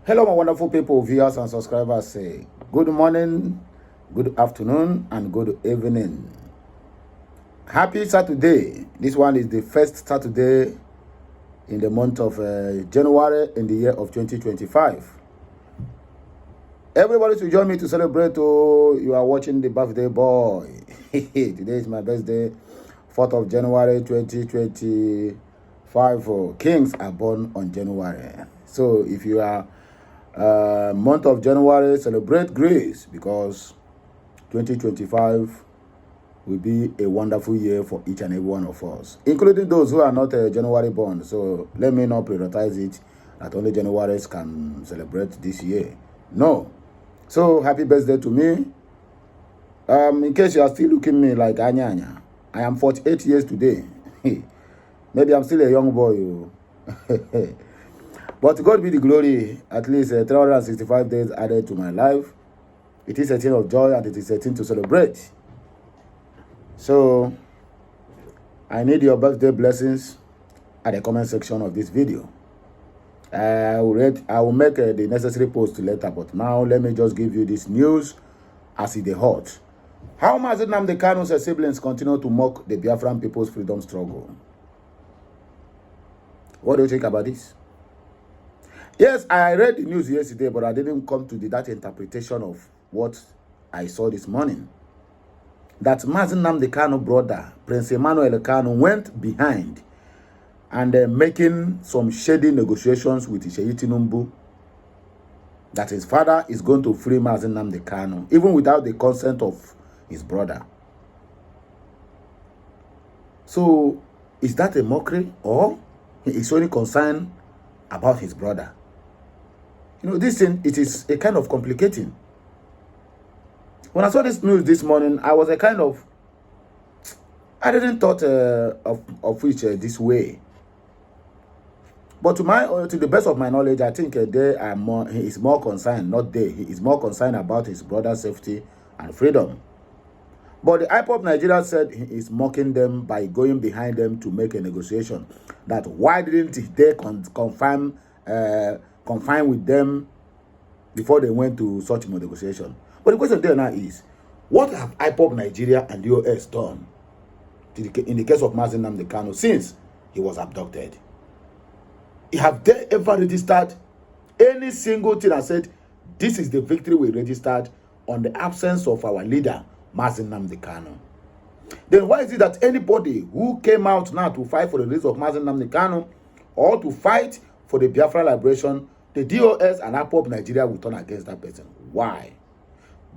Hello, my wonderful people, viewers and subscribers. Say good morning, good afternoon, and good evening. Happy Saturday. This one is the first Saturday in the month of January in the year of 2025. Everybody should join me to celebrate. Oh, you are watching the birthday boy. Today is my birthday, 4th of January 2025. Oh, kings are born on January. So if you are month of January, celebrate grace, because 2025 will be a wonderful year for each and every one of us, including those who are not January born. So let me not prioritize it that only Januaries can celebrate this year. No. So happy birthday to me. In case you are still looking at me like Anya, I am 48 years today. Maybe I'm still a young boy. But to God be the glory, at least 365 days added to my life. It is a thing of joy and it is a thing to celebrate. So, I need your birthday blessings at the comment section of this video. I will make the necessary post later, but now let me just give you this news as it is hot. How Mazi Nnamdi Kanu's siblings continue to mock the Biafran people's freedom struggle. What do you think about this? Yes, I read the news yesterday, but I didn't come to that interpretation of what I saw this morning. That Mazi Nnamdi Kanu brother, Prince Emmanuel Kanu, went behind and making some shady negotiations with Seyi Tinubu, that his father is going to free Mazi Nnamdi Kanu, even without the consent of his brother. So, is that a mockery, or he is only concerned about his brother? You know, this thing, it is a kind of complicating. When I saw this news this morning, I was I didn't thought of which this way. But to the best of my knowledge, I think he is more concerned, he is more concerned about his brother's safety and freedom. But the IPOB Nigeria said he is mocking them by going behind them to make a negotiation. That why didn't they confine with them before they went to such a negotiation? But the question there now is, what have IPOB Nigeria and the US done in the case of Mazi Nnamdi Kanu since he was abducted? Have they ever registered any single thing that said, this is the victory we registered on the absence of our leader, Mazi Nnamdi Kanu? Then why is it that anybody who came out now to fight for the release of Mazi Nnamdi Kanu or to fight for the Biafra liberation, the DOS and IPOB Nigeria will turn against that person? Why?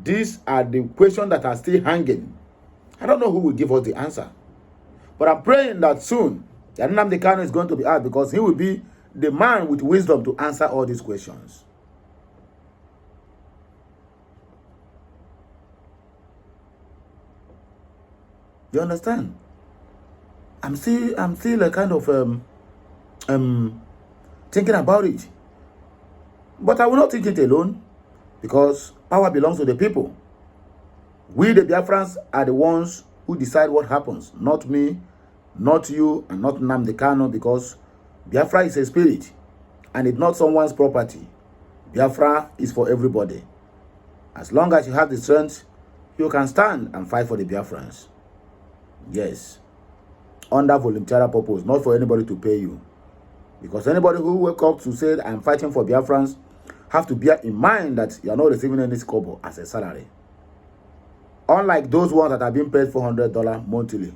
These are the questions that are still hanging. I don't know who will give us the answer. But I'm praying that soon, Nnamdi Kanu is going to be out, because he will be the man with wisdom to answer all these questions. You understand? I'm still a kind of thinking about it. But I will not think it alone, because power belongs to the people. We, the Biafrans, are the ones who decide what happens. Not me, not you, and not Nnamdi Kanu, because Biafra is a spirit, and it's not someone's property. Biafra is for everybody. As long as you have the strength, you can stand and fight for the Biafrans. Yes. Under voluntary purpose, not for anybody to pay you. Because anybody who wake up to say, I'm fighting for Biafrans, have to bear in mind that you are not receiving any kobo as a salary. Unlike those ones that are being paid $400 monthly.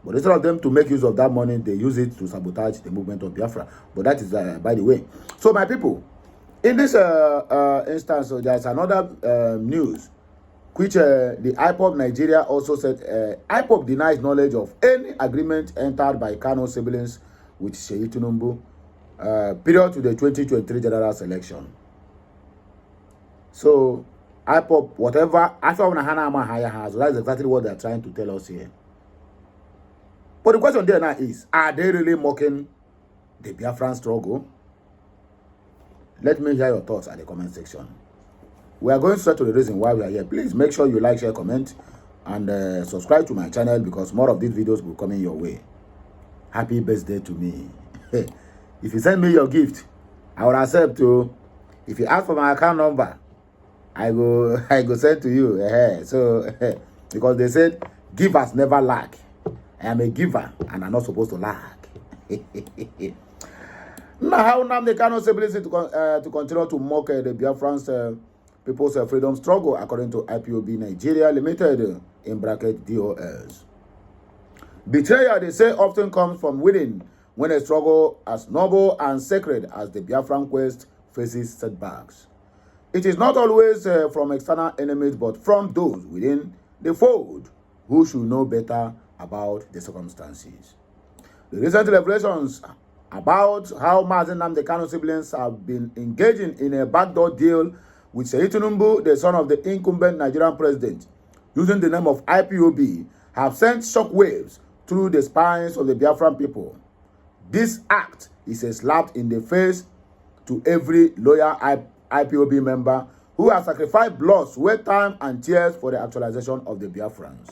But instead of them to make use of that money, they use it to sabotage the movement of Biafra. But that is by the way. So my people, in this instance, there's another news, which the IPOB Nigeria also said IPOB denies knowledge of any agreement entered by Kanu siblings with Seyi Tinubu period to the 2023 general election. So IPOB, whatever, that's exactly what they're trying to tell us here. But the question there now is, are they really mocking the Biafran struggle? Let me hear your thoughts at the comment section. We are going straight to the reason why we are here. Please make sure you like, share, comment, and subscribe to my channel, because more of these videos will come in your way. Happy birthday to me. If you send me your gift, I will accept you. If you ask for my account number, I go send to you. So because they said givers never lack. I am a giver and I'm not supposed to lack. Now, how Nnamdi Kanu's ability to continue to mock the Biafrans people's freedom struggle, according to IPOB Nigeria Limited, in bracket DOS. Betrayal, they say, often comes from within when a struggle as noble and sacred as the Biafran quest faces setbacks. It is not always from external enemies, but from those within the fold who should know better about the circumstances. The recent revelations about how Mazi Nnamdi Kanu siblings have been engaging in a backdoor deal with Seyi Tinubu, the son of the incumbent Nigerian president, using the name of IPOB, have sent shockwaves through the spines of the Biafran people. This act is a slap in the face to every loyal IPOB member who has sacrificed blood, sweat, time, and tears for the actualization of the Biafrans.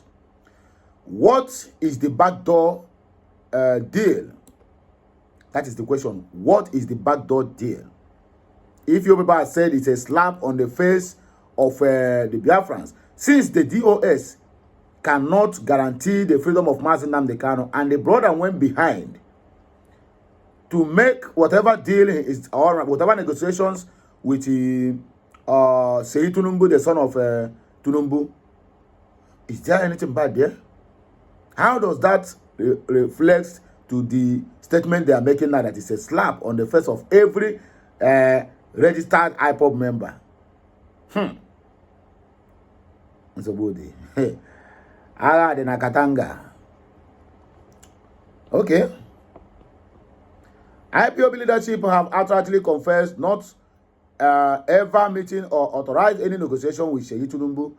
What is the backdoor deal? That is the question. What is the backdoor deal? If your people have said it's a slap on the face of the Biafrans, since the DOS cannot guarantee the freedom of Mazi Nnamdi Kanu, and the brother went behind to make whatever deal is or whatever negotiations with Seyi Tinubu, the son of Tinubu, is there anything bad there? How does that reflect to the statement they are making now that it's a slap on the face of every registered IPOB member? It's a body. Ala de Nakatanga. Okay. IPOB leadership have outrightly confessed not ever meeting or authorized any negotiation with Seyi Tinubu.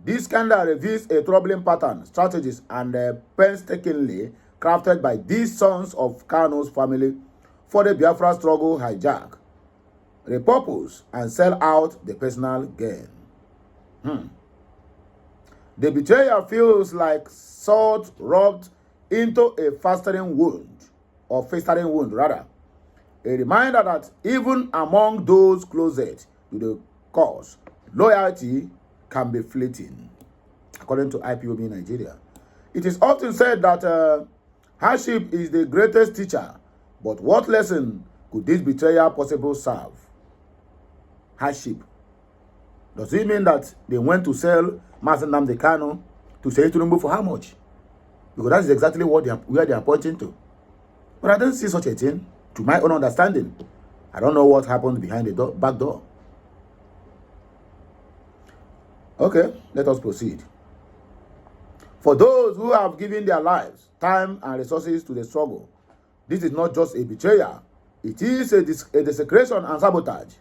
This scandal reveals a troubling pattern, strategies, and painstakingly crafted by these sons of Kanu's family for the Biafra struggle hijack, repurpose, and sell out the personal gain. The betrayal feels like salt rubbed into a festering wound, rather. A reminder that even among those closest to the cause, loyalty can be fleeting, according to IPOB Nigeria. It is often said that hardship is the greatest teacher, but what lesson could this betrayal possibly serve? Hardship. Does it mean that they went to sell Mazi Nnamdi Kanu to Seyi Tinubu for how much? Because that is exactly where they are pointing to. But I don't see such a thing, to my own understanding. I don't know what happened behind the back door. Okay, let us proceed. For those who have given their lives, time, and resources to the struggle, this is not just a betrayal. It is a desecration and sabotage.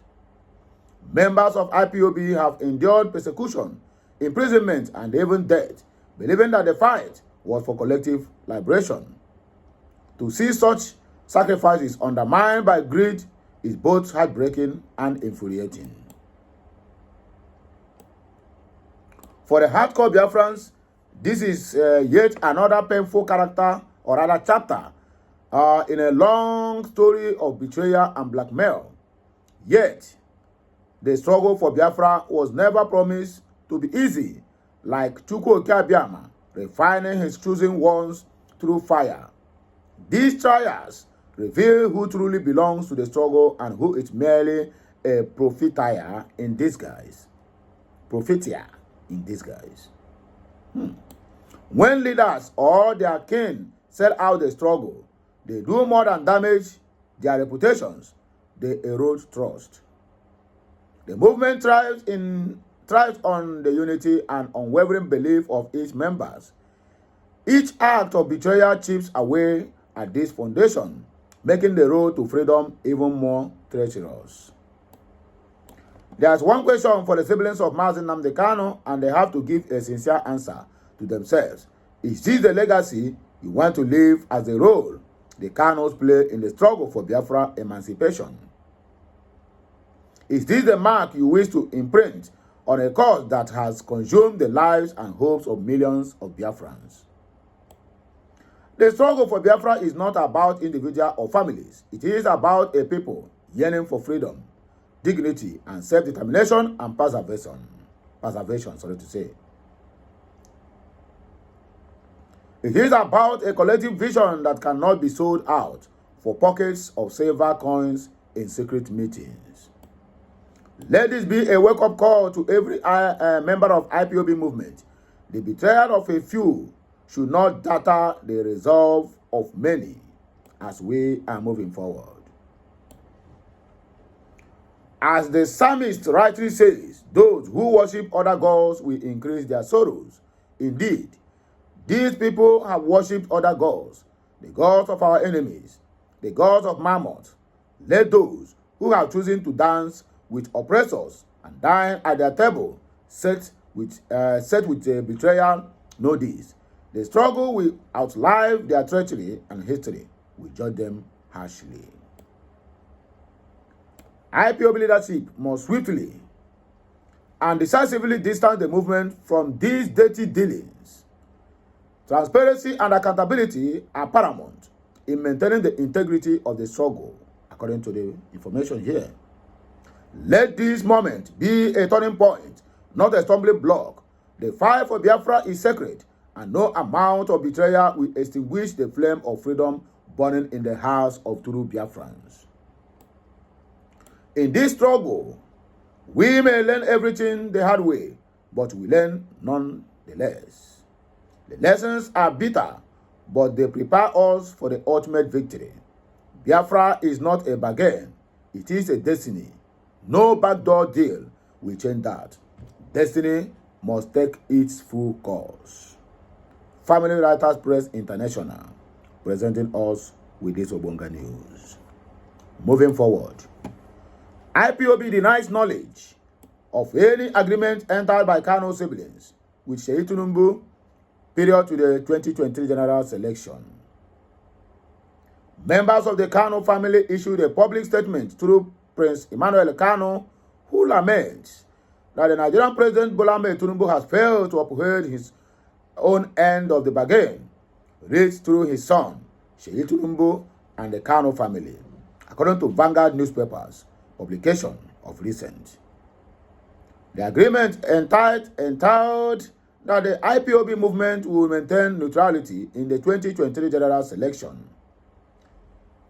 Members of IPOB have endured persecution, imprisonment, and even death, believing that the fight was for collective liberation. To see such sacrifices undermined by greed is both heartbreaking and infuriating. For the hardcore Biafrans, this is yet another painful character, or rather chapter, in a long story of betrayal and blackmail. Yet, the struggle for Biafra was never promised to be easy, like Chukwu Okeabiama refining his chosen ones through fire. These trials reveal who truly belongs to the struggle and who is merely a profiteer in disguise. Profiteer in disguise. When leaders or their kin sell out the struggle, they do more than damage their reputations. They erode trust. The movement thrives on the unity and unwavering belief of its members. Each act of betrayal chips away at this foundation, making the road to freedom even more treacherous. There's one question for the siblings of Mazi Nnamdi Kanu, and they have to give a sincere answer to themselves. Is this the legacy you want to leave as the role the Kanus play in the struggle for Biafra emancipation? Is this the mark you wish to imprint on a cause that has consumed the lives and hopes of millions of Biafrans? The struggle for Biafra is not about individuals or families. It is about a people yearning for freedom. dignity, and self-determination and preservation, sorry to say. It is about a collective vision that cannot be sold out for pockets of silver coins in secret meetings. Let this be a wake-up call to every member of IPOB movement. The betrayal of a few should not shatter the resolve of many as we are moving forward. As the psalmist rightly says, those who worship other gods will increase their sorrows. Indeed, these people have worshipped other gods, the gods of our enemies, the gods of Mammoth. Let those who have chosen to dance with oppressors and dine at their table, set with betrayal, know this. The struggle will outlive their treachery, and history will judge them harshly. IPOB leadership must swiftly and decisively distance the movement from these dirty dealings. Transparency and accountability are paramount in maintaining the integrity of the struggle, according to the information here. Let this moment be a turning point, not a stumbling block. The fight for Biafra is sacred, and no amount of betrayal will extinguish the flame of freedom burning in the hearts of true Biafrans. In this struggle, we may learn everything the hard way, but we learn nonetheless. The lessons are bitter, but they prepare us for the ultimate victory. Biafra is not a bargain, it is a destiny. No backdoor deal will change that. Destiny must take its full course. Family Writers Press International, presenting us with this Obonga news. Moving forward, IPOB denies knowledge of any agreement entered by Kano siblings with Sheyi Tinubu period to the 2023 general election. Members of the Kano family issued a public statement through Prince Emmanuel Kano, who laments that the Nigerian President Bola Ahmed Tinubu has failed to uphold his own end of the bargain, reached through his son, Sheyi Tinubu, and the Kano family, according to Vanguard newspapers publication of recent. The agreement entailed that the IPOB movement will maintain neutrality in the 2023 general election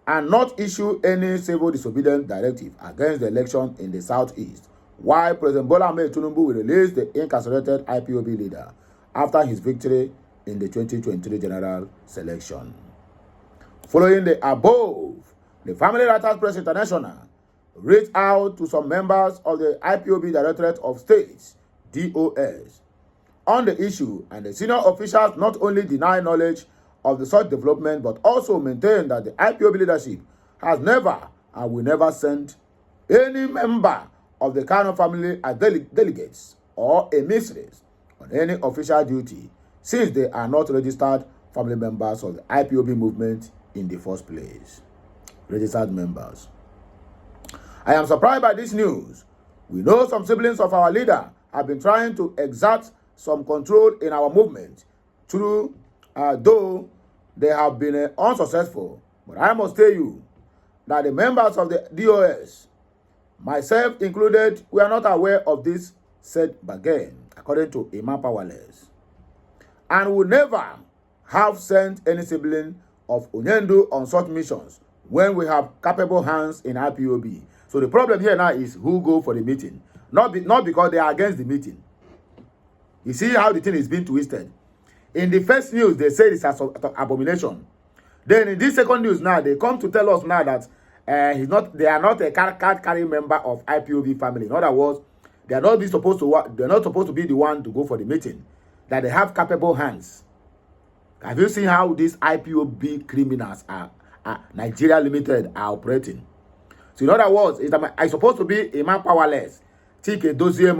and not issue any civil disobedience directive against the election in the southeast, while President Bola Ahmed Tinubu will release the incarcerated IPOB leader after his victory in the 2023 general election. Following the above, the Family Writers Press International reached out to some members of the IPOB Directorate of States, DOS, on the issue, and the senior officials not only deny knowledge of the such development, but also maintain that the IPOB leadership has never and will never send any member of the Kano family as delegates or emissaries on any official duty, since they are not registered family members of the IPOB movement in the first place. Registered members. I am surprised by this news. We know some siblings of our leader have been trying to exert some control in our movement, through though they have been unsuccessful. But I must tell you that the members of the DOS, myself included, we are not aware of this said bargain, according to Imam Powerless, and will never have sent any sibling of Onyendu on such missions when we have capable hands in IPOB. So the problem here now is who go for the meeting, not because they are against the meeting. You see how the thing is being twisted. In the first news, they say it's an abomination. Then in this second news now, they come to tell us now that they are not a card-carrying member of IPOB family. In other words, they are not supposed to be the one to go for the meeting. That they have capable hands. Have you seen how these IPOB criminals are Nigeria Limited are operating? So in other words, it's supposed to be a man powerless, take a dossier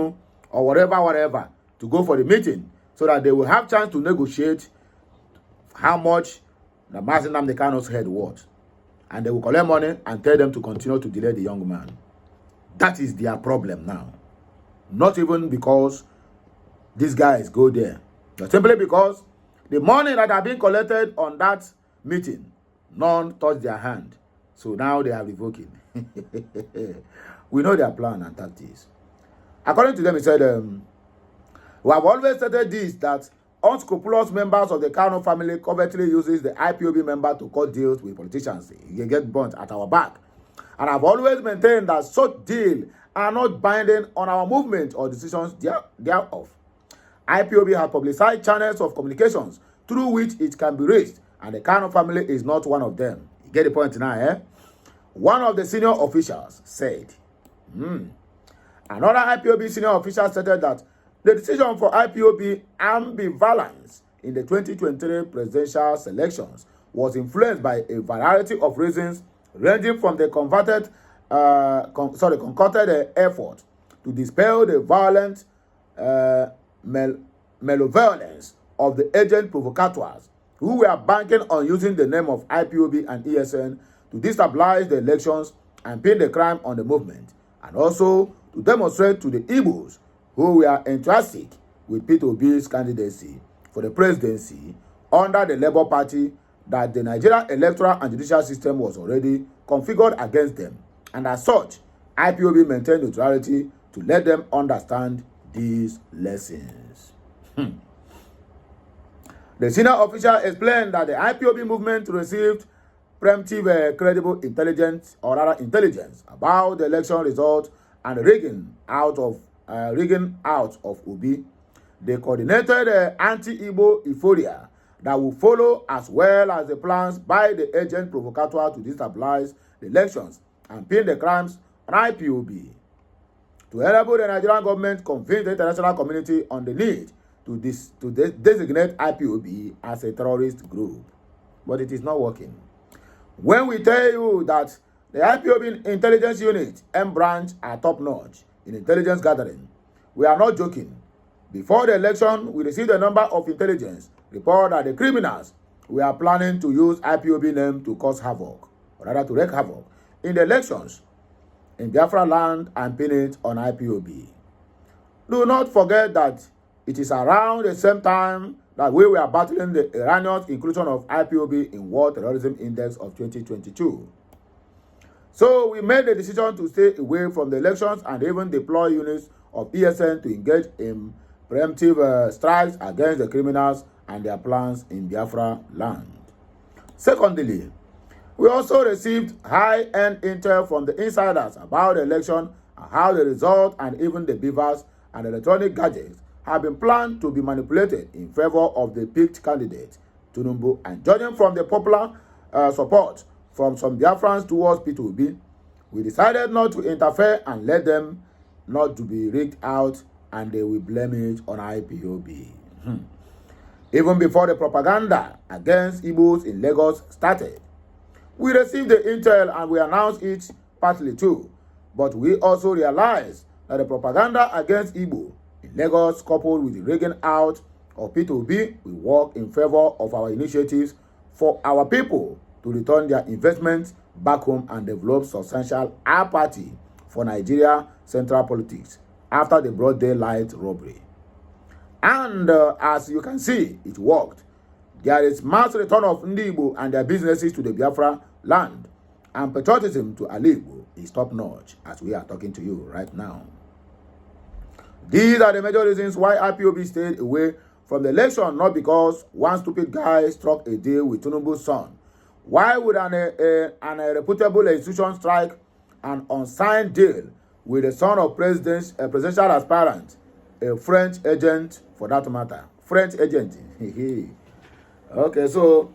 or whatever, to go for the meeting, so that they will have chance to negotiate how much the Mazi Nnamdi Kanu's head worth. And they will collect money and tell them to continue to delay the young man. That is their problem now. Not even because these guys go there, but simply because the money that are being collected on that meeting, none touched their hand. So now they are revoking. We know their plan and tactics. According to them, he said, we have always stated this, that unscrupulous members of the Kano family covertly uses the IPOB member to cut deals with politicians. You get burnt at our back. And I've always maintained that such deals are not binding on our movement or decisions thereof. IPOB has publicized channels of communications through which it can be reached, and the Kano family is not one of them. You get the point now, eh? One of the senior officials said, Another IPOB senior official stated that the decision for IPOB ambivalence in the 2023 presidential elections was influenced by a variety of reasons, ranging from the concocted effort to dispel the violent malevolence of the agent provocateurs who were banking on using the name of IPOB and ESN to destabilize the elections and pin the crime on the movement, and also to demonstrate to the Igbos who were enthusiastic with Peter Obi's candidacy for the presidency under the Labour Party that the Nigerian electoral and judicial system was already configured against them, and as such, IPOB maintained neutrality to let them understand these lessons. The senior official explained that the IPOB movement received preemptive credible intelligence about the election result and rigging out of Obi. They coordinated anti-Igbo euphoria that will follow, as well as the plans by the agent provocateur to destabilize the elections and pin the crimes on IPOB. To enable the Nigerian government convince the international community on the need to designate IPOB as a terrorist group. But it is not working. When we tell you that the IPOB intelligence unit and branch are top-notch in intelligence gathering, we are not joking. Before the election, we received a number of intelligence reports that the criminals were planning to use IPOB name to cause havoc, or rather to wreak havoc, in the elections in Biafra land and pin it on IPOB. Do not forget that it is around the same time that we were battling the erroneous inclusion of IPOB in World Terrorism Index of 2022. So we made the decision to stay away from the elections and even deploy units of ESN to engage in preemptive strikes against the criminals and their plans in Biafra land. Secondly, we also received high-end intel from the insiders about the election and how the result and even the beavers and electronic gadgets have been planned to be manipulated in favor of the picked candidate, Tinubu, and judging from the popular support from some Biafrans towards P2B, we decided not to interfere and let them not to be rigged out, and they will blame it on IPOB. Even before the propaganda against Igbos in Lagos started, we received the intel and we announced it partly too, but we also realized that the propaganda against Igbo in Lagos, coupled with the rigging out of P2B, will work in favor of our initiatives for our people to return their investments back home and develop substantial apathy for Nigeria central politics after the broad daylight robbery. And as you can see, it worked. There is mass return of Ndi Igbo and their businesses to the Biafra land, and patriotism to Ali Igbo is top-notch as we are talking to you right now. These are the major reasons why IPOB stayed away from the election, not because one stupid guy struck a deal with Tinubu's son. Why would a reputable institution strike an unsigned deal with the son of presidential aspirant, a French agent for that matter? French agent. Okay, so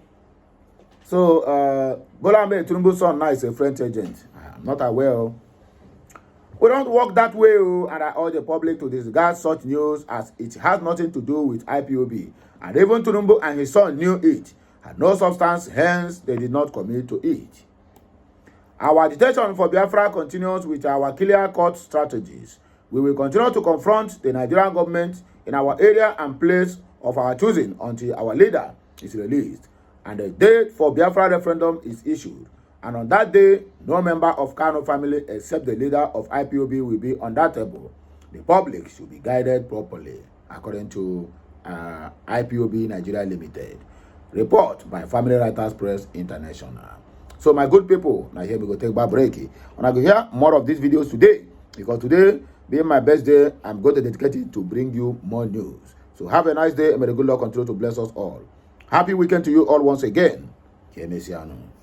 Bola Ahmed Tinubu's son now is a French agent. I'm not aware. We don't work that way, and I urge the public to disregard such news as it has nothing to do with IPOB. And even Tinubu and his son knew it had no substance, hence they did not commit to it. Our agitation for Biafra continues with our clear-cut strategies. We will continue to confront the Nigerian government in our area and place of our choosing until our leader is released and the date for Biafra referendum is issued. And on that day, no member of Kano family except the leader of IPOB will be on that table. The public should be guided properly, according to IPOB Nigeria Limited. Report by Family Writers Press International. So my good people, now here we go take back break. And I go hear more of these videos today, because today, being my best day, I'm going to dedicate it to bring you more news. So have a nice day, and may the good Lord continue to bless us all. Happy weekend to you all once again. Kenesiano.